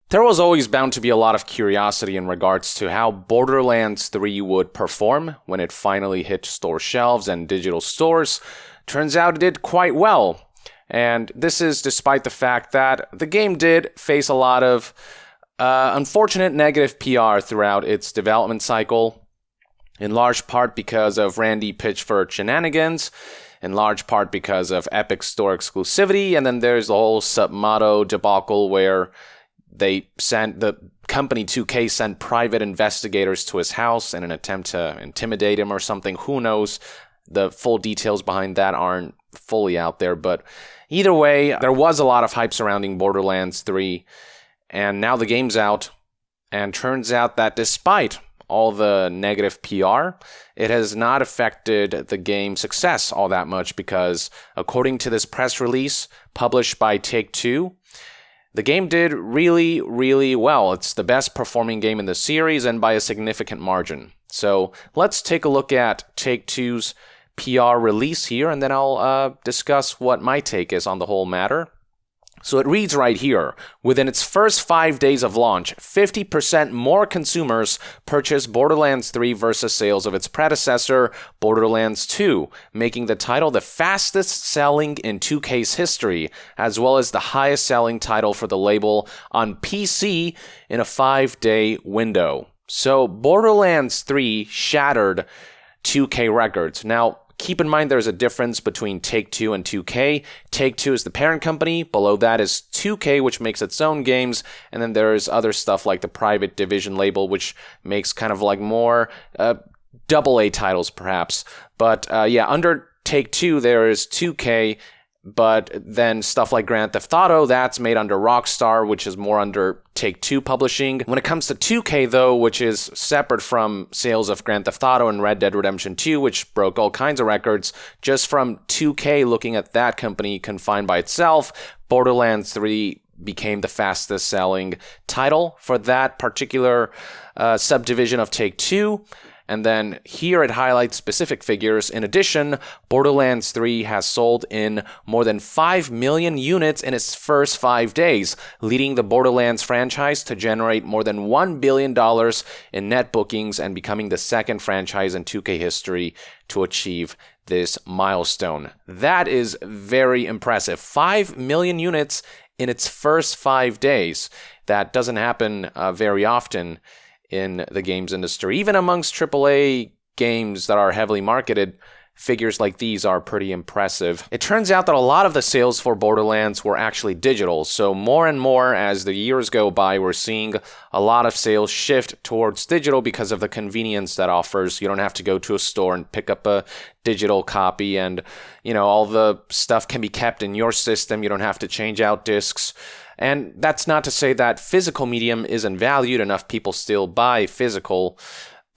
There was always bound to be a lot of curiosity in regards to how Borderlands 3 would perform when it finally hit store shelves and digital stores. Turns out it did quite well. And this is despite the fact that the game did face a lot of unfortunate negative PR throughout its development cycle, in large part because of Randy Pitchford shenanigans, in large part because of Epic Store exclusivity, and then there's the whole Submotto debacle where the company 2K sent private investigators to his house in an attempt to intimidate him or something. Who knows? The full details behind that aren't fully out there, but either way, there was a lot of hype surrounding Borderlands 3, and now the game's out, and turns out that despite all the negative PR, it has not affected the game's success all that much because, according to this press release published by Take-Two, the game did really, really well. It's the best performing game in the series and by a significant margin. So let's take a look at Take-Two's PR release here, and then I'll discuss what my take is on the whole matter. So it reads right here, within its first 5 days of launch, 50% more consumers purchased Borderlands 3 versus sales of its predecessor, Borderlands 2, making the title the fastest selling in 2K's history, as well as the highest selling title for the label on PC in a 5-day window. So Borderlands 3 shattered 2K records. Now, keep in mind there's a difference between Take-Two and 2K. Take-Two is the parent company. Below that is 2K, which makes its own games. And then there's other stuff like the Private Division label, which makes kind of like more AA titles, perhaps. But under Take-Two, there is 2K. But then stuff like Grand Theft Auto, that's made under Rockstar, which is more under Take-Two publishing. When it comes to 2K, though, which is separate from sales of Grand Theft Auto and Red Dead Redemption 2, which broke all kinds of records, just from 2K looking at that company confined by itself, Borderlands 3 became the fastest selling title for that particular subdivision of Take-Two. And then here it highlights specific figures. In addition, Borderlands 3 has sold in more than 5 million units in its first 5 days, leading the Borderlands franchise to generate more than $1 billion in net bookings and becoming the second franchise in 2K history to achieve this milestone. That is very impressive. 5 million units in its first 5 days. That doesn't happen very often in the games industry. Even amongst AAA games that are heavily marketed, figures like these are pretty impressive. It turns out that a lot of the sales for Borderlands were actually digital, so more and more as the years go by, we're seeing a lot of sales shift towards digital because of the convenience that offers. You don't have to go to a store and pick up a digital copy, and all the stuff can be kept in your system. You don't have to change out discs. And that's not to say that physical medium isn't valued. Enough people still buy physical,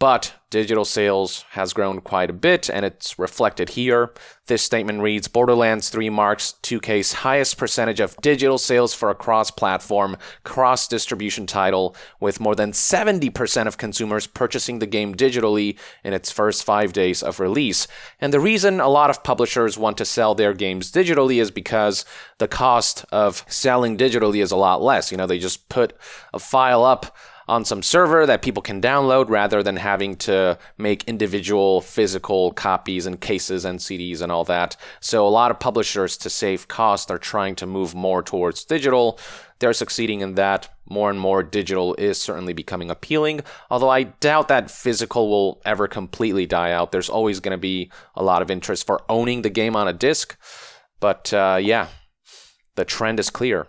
but digital sales has grown quite a bit, and it's reflected here. This statement reads, Borderlands 3 marks 2K's highest percentage of digital sales for a cross-platform, cross-distribution title, with more than 70% of consumers purchasing the game digitally in its first 5 days of release. And the reason a lot of publishers want to sell their games digitally is because the cost of selling digitally is a lot less. They just put a file up on some server that people can download rather than having to make individual physical copies and cases and CDs and all that. So a lot of publishers, to save costs, are trying to move more towards digital. They're succeeding in that. More and more digital is certainly becoming appealing, although I doubt that physical will ever completely die out. There's always going to be a lot of interest for owning the game on a disc. But the trend is clear.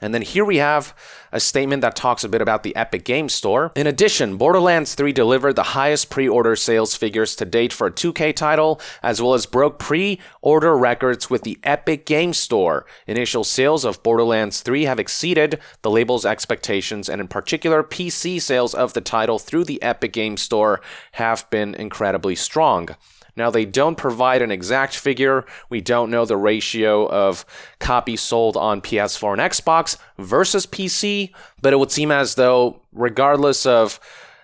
And then here we have a statement that talks a bit about the Epic Games Store. In addition, Borderlands 3 delivered the highest pre-order sales figures to date for a 2K title, as well as broke pre-order records with the Epic Games Store. Initial sales of Borderlands 3 have exceeded the label's expectations, and in particular, PC sales of the title through the Epic Games Store have been incredibly strong. Now, they don't provide an exact figure. We don't know the ratio of copies sold on PS4 and Xbox versus PC, but it would seem as though, regardless of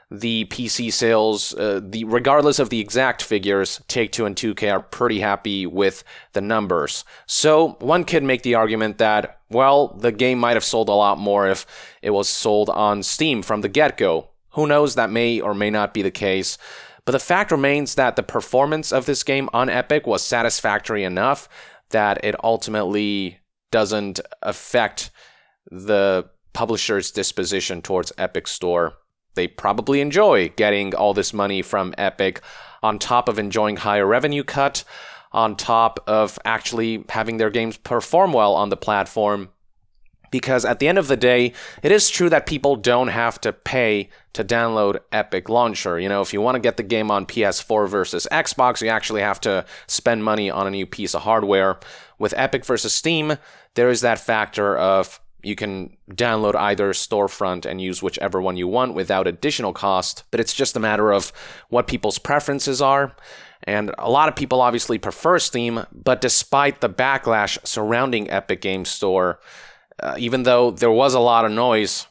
the PC sales, regardless of the exact figures, Take-Two and 2K are pretty happy with the numbers. So one could make the argument that, well, the game might have sold a lot more if it was sold on Steam from the get-go. Who knows, that may or may not be the case. But the fact remains that the performance of this game on Epic was satisfactory enough that it ultimately doesn't affect the publisher's disposition towards Epic Store. They probably enjoy getting all this money from Epic, on top of enjoying higher revenue cut, on top of actually having their games perform well on the platform. Because at the end of the day, it is true that people don't have to pay to download Epic Launcher. You know, if you want to get the game on PS4 versus Xbox, you actually have to spend money on a new piece of hardware. With Epic versus Steam, there is that factor of you can download either storefront and use whichever one you want without additional cost, but it's just a matter of what people's preferences are. And a lot of people obviously prefer Steam, but despite the backlash surrounding Epic Games Store, even though there was a lot of noise,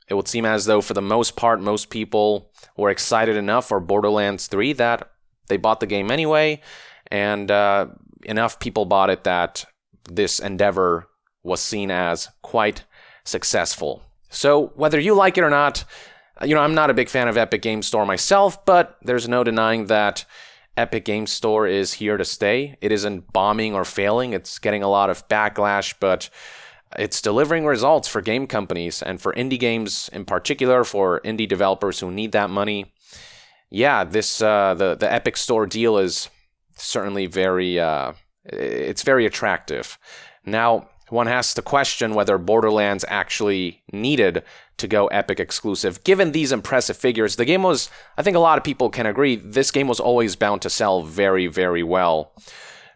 it would seem as though for the most part, most people were excited enough for Borderlands 3 that they bought the game anyway, and enough people bought it that this endeavor was seen as quite successful. So whether you like it or not, I'm not a big fan of Epic Games Store myself, but there's no denying that Epic Games Store is here to stay. It isn't bombing or failing. It's getting a lot of backlash, but it's delivering results for game companies and for indie games in particular, for indie developers who need that money. Yeah, this the Epic Store deal is certainly very attractive. Now, one has to question whether Borderlands actually needed to go Epic exclusive. Given these impressive figures, the game was, I think a lot of people can agree, this game was always bound to sell very, very well.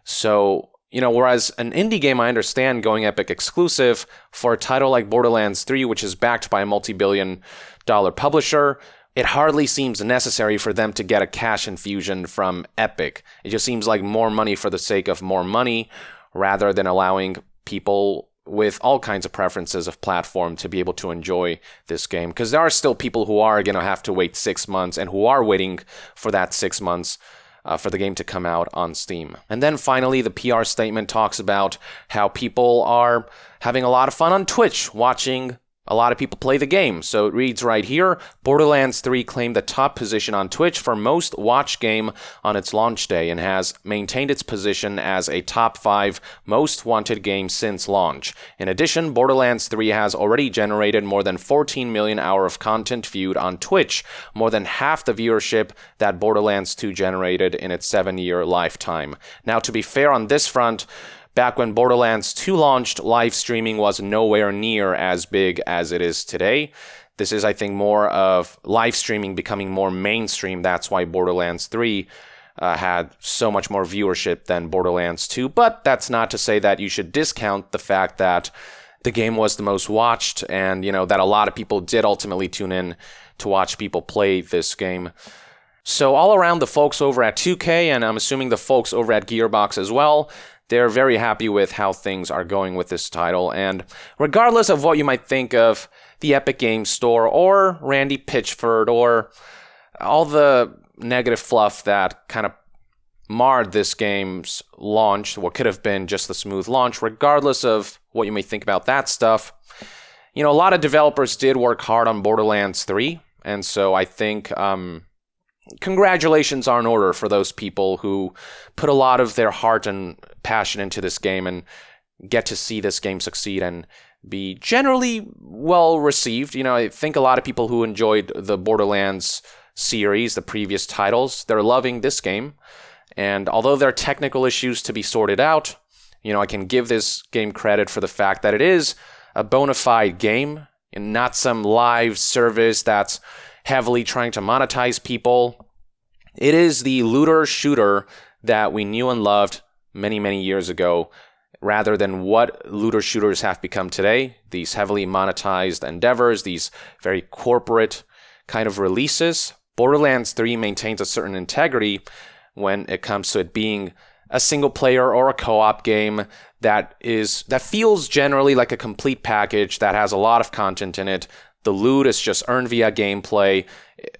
So, whereas an indie game, I understand going Epic exclusive, for a title like Borderlands 3, which is backed by a multi-billion-dollar publisher, it hardly seems necessary for them to get a cash infusion from Epic. It just seems like more money for the sake of more money, rather than allowing people with all kinds of preferences of platform to be able to enjoy this game. Because there are still people who are going to have to wait 6 months and who are waiting for that 6 months for the game to come out on Steam. And then finally, the PR statement talks about how people are having a lot of fun on Twitch watching a lot of people play the game. So it reads right here, Borderlands 3 claimed the top position on Twitch for most watched game on its launch day and has maintained its position as a top 5 most wanted game since launch. In addition, Borderlands 3 has already generated more than 14 million hours of content viewed on Twitch, more than half the viewership that Borderlands 2 generated in its 7-year lifetime. Now, to be fair on this front, back when Borderlands 2 launched, live streaming was nowhere near as big as it is today. This is, I think, more of live streaming becoming more mainstream. That's why Borderlands 3 had so much more viewership than Borderlands 2. But that's not to say that you should discount the fact that the game was the most watched and, that a lot of people did ultimately tune in to watch people play this game. So all around, the folks over at 2K, and I'm assuming the folks over at Gearbox as well, they're very happy with how things are going with this title, and regardless of what you might think of the Epic Games Store or Randy Pitchford or all the negative fluff that kind of marred this game's launch, what could have been just a smooth launch, regardless of what you may think about that stuff, a lot of developers did work hard on Borderlands 3, and so I think congratulations are in order for those people who put a lot of their heart and passion into this game and get to see this game succeed and be generally well received. I think a lot of people who enjoyed the Borderlands series, the previous titles, they're loving this game. And although there are technical issues to be sorted out, I can give this game credit for the fact that it is a bona fide game and not some live service that's heavily trying to monetize people. It is the looter shooter that we knew and loved many, many years ago, rather than what looter shooters have become today, these heavily monetized endeavors, these very corporate kind of releases. Borderlands 3 maintains a certain integrity when it comes to it being a single player or a co-op game that feels generally like a complete package that has a lot of content in it, The loot is just earned via gameplay.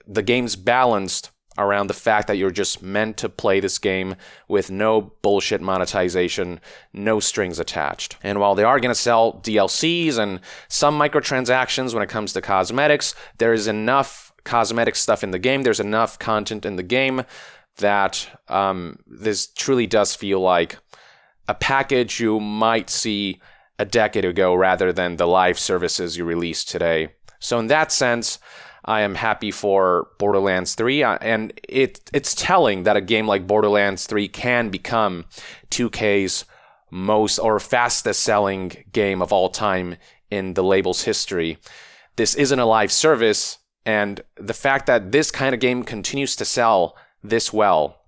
The game's balanced around the fact that you're just meant to play this game with no bullshit monetization, no strings attached. And while they are going to sell DLCs and some microtransactions when it comes to cosmetics, there is enough cosmetic stuff in the game, there's enough content in the game that this truly does feel like a package you might see a decade ago rather than the live services you released today. So in that sense, I am happy for Borderlands 3, and it's telling that a game like Borderlands 3 can become 2K's most or fastest selling game of all time in the label's history. This isn't a live service, and the fact that this kind of game continues to sell this well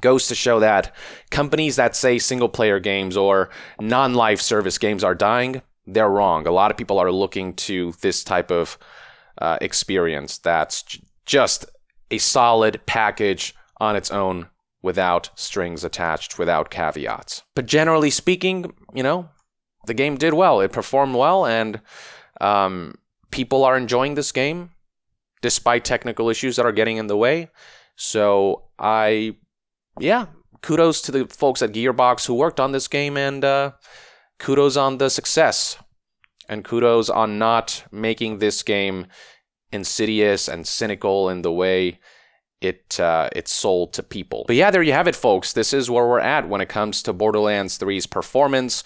goes to show that companies that say single-player games or non-live service games are dying, they're wrong. A lot of people are looking to this type of experience that's just a solid package on its own without strings attached, without caveats. But generally speaking, the game did well. It performed well, and people are enjoying this game despite technical issues that are getting in the way. So kudos to the folks at Gearbox who worked on this game, and kudos on the success, and kudos on not making this game insidious and cynical in the way it's sold to people. But yeah, there you have it, folks. This is where we're at when it comes to Borderlands 3's performance.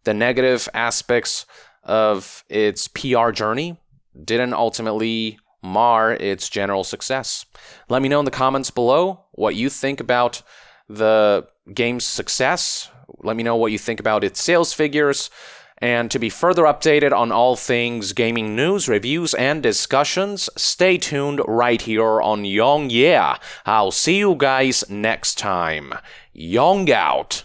The negative aspects of its PR journey didn't ultimately mar its general success. Let me know in the comments below what you think about the game's success. Let me know what you think about its sales figures. And to be further updated on all things gaming news, reviews, and discussions, stay tuned right here on Young Yeah. I'll see you guys next time. Young out.